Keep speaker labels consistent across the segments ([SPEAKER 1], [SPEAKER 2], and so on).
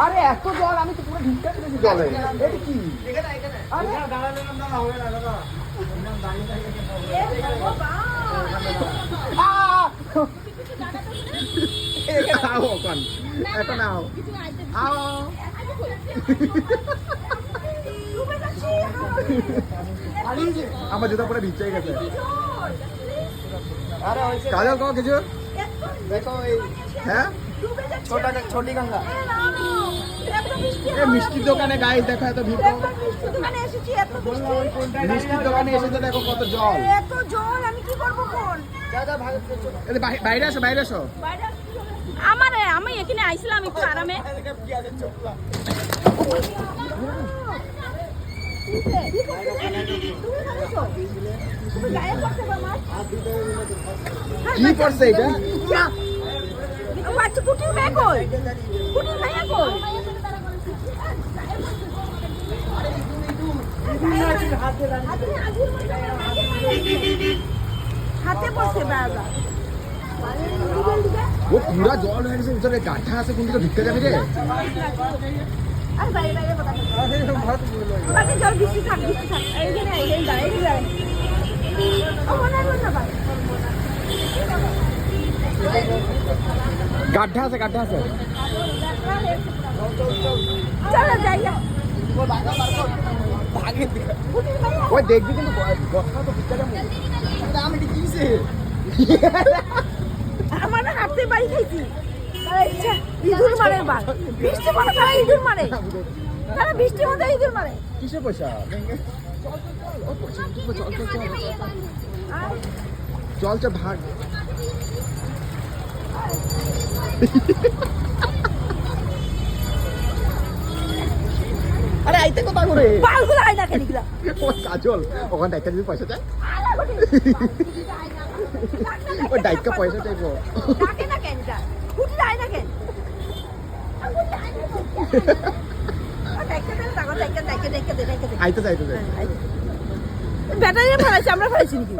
[SPEAKER 1] আরে এত জল আমি তো পুরো ঢুকে গেছি জলে। এটা কি? আরে আও এখন এখন আও আও আমার জুতা পুরো ভিজে গেছে। আরে কাজল কো কিছু দেখো এই হ্যাঁ ছোটি গঙ্গা মিষ্টির দোকানে গাইস দেখো এত ভিড়। মিষ্টির দোকানে এসেছে দেখো কত জল।
[SPEAKER 2] এত জল আমি কি করব কোন?
[SPEAKER 1] বাইরে আসো বাইরে আসো।
[SPEAKER 2] আমি এখানে আইছিলাম একটু আরামে।
[SPEAKER 1] কি করছে এটা?
[SPEAKER 2] বাচ্চা কুটির ভাই কই? কুটির ভাইয়া কই? হাতে পড়ছে বাবা।
[SPEAKER 1] ও পুরা জল হয়ে গেছে, ভিতরে গাঠা আছে, কোন দিকে ঢুকে যাবে রে?
[SPEAKER 2] আর বাইরে বাইরে কথা বাকি জল বৃষ্টি থাক এইখানে এই ও মনে হয় না ভাই
[SPEAKER 1] গাঠা আছে
[SPEAKER 2] চলো যাই না
[SPEAKER 1] ওই দেখবি কিন্তু বস্তা তো ভিতরে আমি কিছে
[SPEAKER 2] আমার না হাতে বাড়ি খাইছি আচ্ছা ইঁদুর মারে বার বৃষ্টি পড়ে তারা ইঁদুর মারে তারা বৃষ্টির মধ্যে ইঁদুর মারে
[SPEAKER 1] কিসে পয়সা চল চল ভাগ আরে আইতে কথা করে
[SPEAKER 2] বালগুলো আয় না কেন গিলা
[SPEAKER 1] ও কাজল ওখানে একটা যদি পয়সা চাই ও ডাইকা পয়সা চাইবো
[SPEAKER 2] ডাকে না কেন যা কুটি আয় না কেন
[SPEAKER 1] আইতে যাইতে
[SPEAKER 2] ব্যাটারি ফেলাইছি আমরা ফেলাইছি নাকি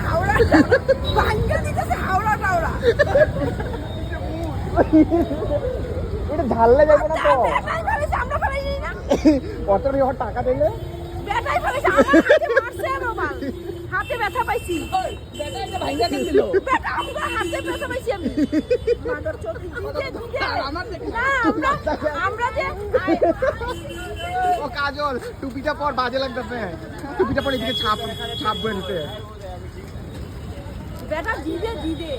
[SPEAKER 2] হাওড়া ভাঙ্গা দিতেছে হাওড়া টাওড়া
[SPEAKER 1] এটা ঢাললে যাবে না তো
[SPEAKER 2] ব্যাটারি ফেলাইছি আমরা ফেলাইছি না
[SPEAKER 1] কত ওর টাকা দিলে
[SPEAKER 2] ব্যাটারি ফেলাইছি আমার হাতে মারছে রোমাল হাতে ব্যথা পাইছি
[SPEAKER 1] ব্যাটারিটা ভাঙা কেন দিল
[SPEAKER 2] ব্যাটা আমরা হাতে ব্যথা পাইছি আমি মাদর চোখ দিতে
[SPEAKER 1] আমার
[SPEAKER 2] না আমরা যে
[SPEAKER 1] ও কাজল টুপিটা পর বাজে লাগতেছে টুপিটা পর এদিকে ছাপ বয়ে নিতে
[SPEAKER 2] বেটা দিদে